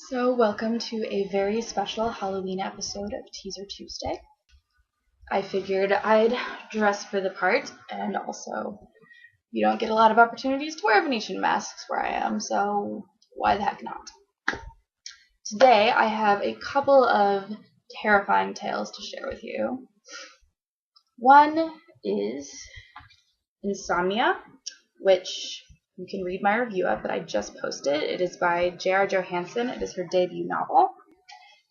So, welcome to a very special Halloween episode of Teaser Tuesday. I figured I'd dress for the part, and also, you don't get a lot of opportunities to wear Venetian masks where I am, so why the heck not? Today, I have a couple of terrifying tales to share with you. One is Insomnia, which you can read my review of, but I just posted. It is by J.R. Johansson. It is her debut novel.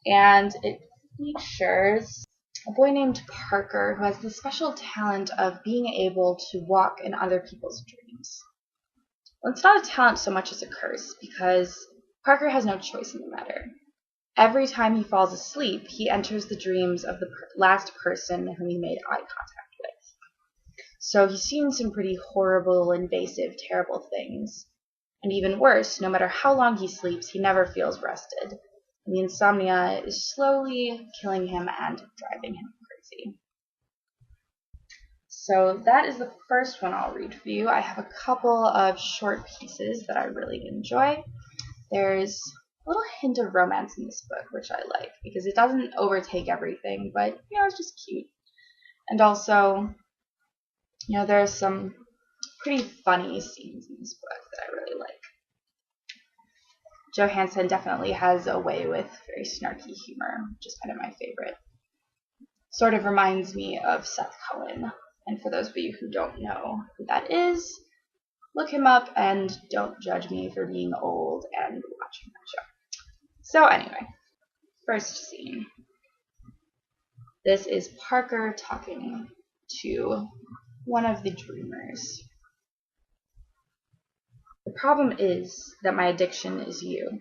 And it features a boy named Parker who has the special talent of being able to walk in other people's dreams. Well, it's not a talent so much as a curse, because Parker has no choice in the matter. Every time he falls asleep, he enters the dreams of the last person whom he made eye contact with. So he's seen some pretty horrible, invasive, terrible things. And even worse, no matter how long he sleeps, he never feels rested. And the insomnia is slowly killing him and driving him crazy. So that is the first one I'll read for you. I have a couple of short pieces that I really enjoy. There's a little hint of romance in this book, which I like, because it doesn't overtake everything, but, it's just cute. And also, there are some pretty funny scenes in this book that I really like. Johansson definitely has a way with very snarky humor, which is kind of my favorite. Sort of reminds me of Seth Cohen. And for those of you who don't know who that is, look him up and don't judge me for being old and watching that show. So anyway, first scene. This is Parker talking to one of the dreamers. The problem is that my addiction is you,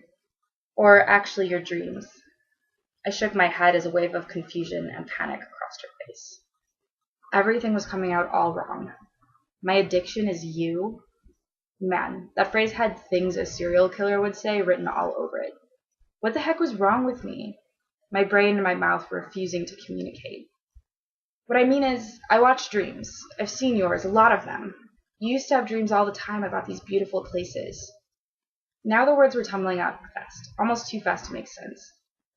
or actually your dreams. I shook my head as a wave of confusion and panic crossed her face. Everything was coming out all wrong. My addiction is you? Man, that phrase had things a serial killer would say written all over it. What the heck was wrong with me? My brain and my mouth were refusing to communicate. What I mean is, I watch dreams. I've seen yours, a lot of them. You used to have dreams all the time about these beautiful places. Now the words were tumbling out fast, almost too fast to make sense,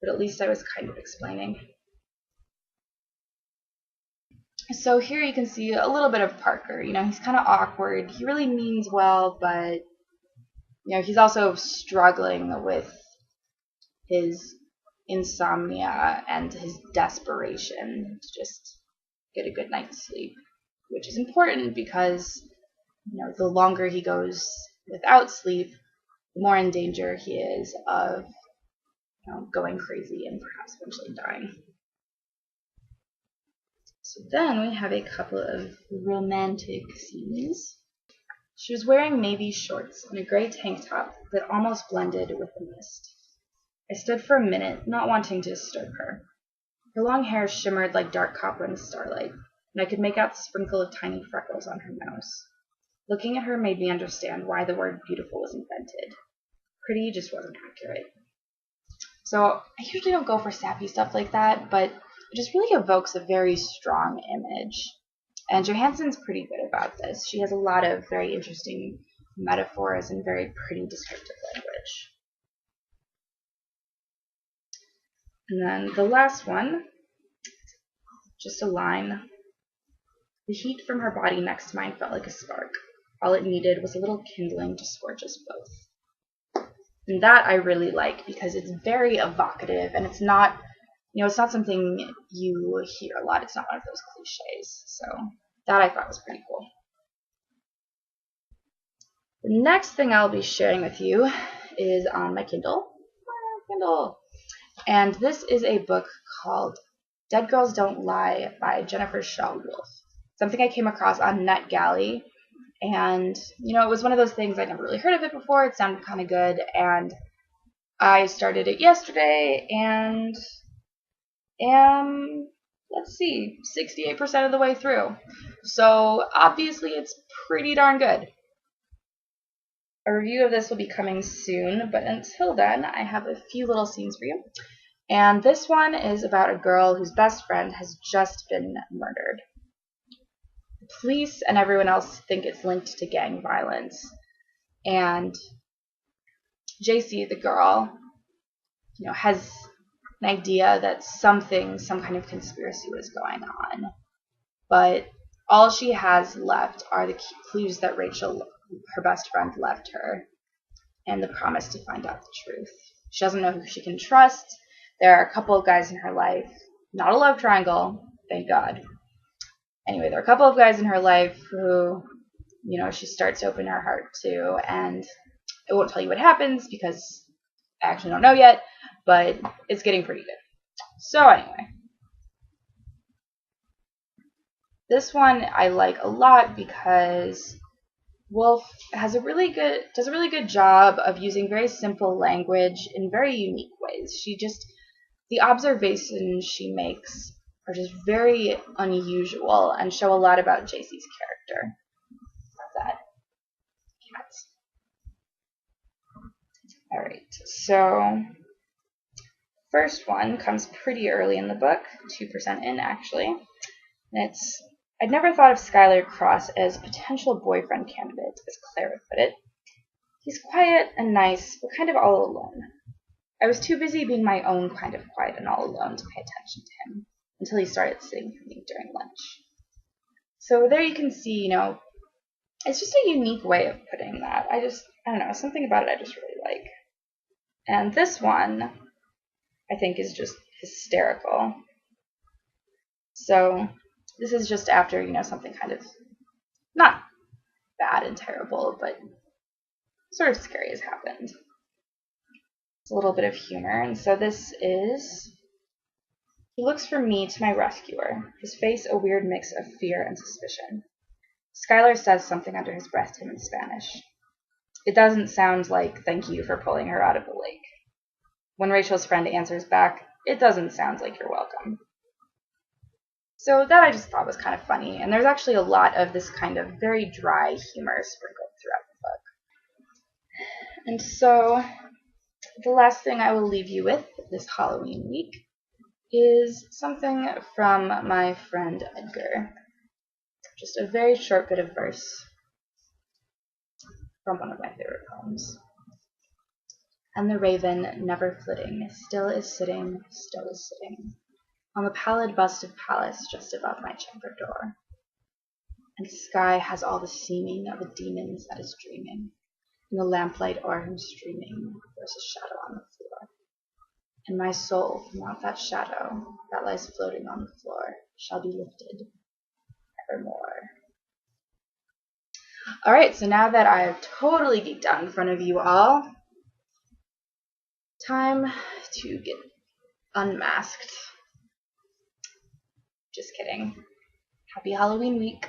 but at least I was kind of explaining. So here you can see a little bit of Parker. He's kind of awkward. He really means well, but, he's also struggling with his insomnia and his desperation to just get a good night's sleep, which is important because, the longer he goes without sleep, the more in danger he is of, going crazy and perhaps eventually dying. So then we have a couple of romantic scenes. She was wearing navy shorts and a gray tank top that almost blended with the mist. I stood for a minute, not wanting to disturb her. Her long hair shimmered like dark copper in the starlight, and I could make out the sprinkle of tiny freckles on her nose. Looking at her made me understand why the word beautiful was invented. Pretty just wasn't accurate. So I usually don't go for sappy stuff like that, but it just really evokes a very strong image. And Johansson's pretty good about this. She has a lot of very interesting metaphors and very pretty descriptive language. And then the last one, just a line. The heat from her body next to mine felt like a spark. All it needed was a little kindling to scorch us both. And that I really like because it's very evocative, and it's not, it's not something you hear a lot. It's not one of those cliches. So that I thought was pretty cool. The next thing I'll be sharing with you is on my Kindle. And this is a book called Dead Girls Don't Lie by Jennifer Shaw Wolf. Something I came across on NetGalley. And, it was one of those things, I'd never really heard of it before. It sounded kind of good. And I started it yesterday and am, 68% of the way through. So obviously it's pretty darn good. A review of this will be coming soon, but until then, I have a few little scenes for you. And this one is about a girl whose best friend has just been murdered. The police and everyone else think it's linked to gang violence. And JC, the girl, has an idea that some kind of conspiracy was going on. But all she has left are the clues that Rachel, her best friend, left her, and the promise to find out the truth. She doesn't know who she can trust. There are a couple of guys in her life, not a love triangle, thank God. Anyway, there are a couple of guys in her life who, she starts to open her heart to, and I won't tell you what happens because I actually don't know yet, but it's getting pretty good. So anyway, this one I like a lot because Wolf does a really good job of using very simple language in very unique ways. The observations she makes are just very unusual and show a lot about JC's character. That cats. All right, so first one comes pretty early in the book, 2% in actually. And I'd never thought of Skylar Cross as a potential boyfriend candidate, as Claire would put it. He's quiet and nice, but kind of all alone. I was too busy being my own kind of quiet and all alone to pay attention to him until he started sitting for me during lunch. So there you can see, it's just a unique way of putting that. I don't know, something about it I just really like. And this one, I think, is just hysterical. So this is just after, something kind of not bad and terrible, but sort of scary has happened. It's a little bit of humor, and so this is: he looks from me to my rescuer, his face a weird mix of fear and suspicion. Skylar says something under his breath to him in Spanish. It doesn't sound like thank you for pulling her out of the lake. When Rachel's friend answers back, it doesn't sound like you're welcome. So that I just thought was kind of funny, and there's actually a lot of this kind of very dry humor sprinkled throughout the book. And so the last thing I will leave you with this Halloween week is something from my friend Edgar. Just a very short bit of verse from one of my favorite poems. And the raven, never flitting, still is sitting, on the pallid bust of Pallas just above my chamber door. And the sky has all the seeming of a demon's that is dreaming. In the lamplight o'er him streaming, there's a shadow on the floor. And my soul, from out that shadow that lies floating on the floor, shall be lifted evermore. Alright, so now that I have totally geeked out in front of you all, time to get unmasked. Just kidding. Happy Halloween week.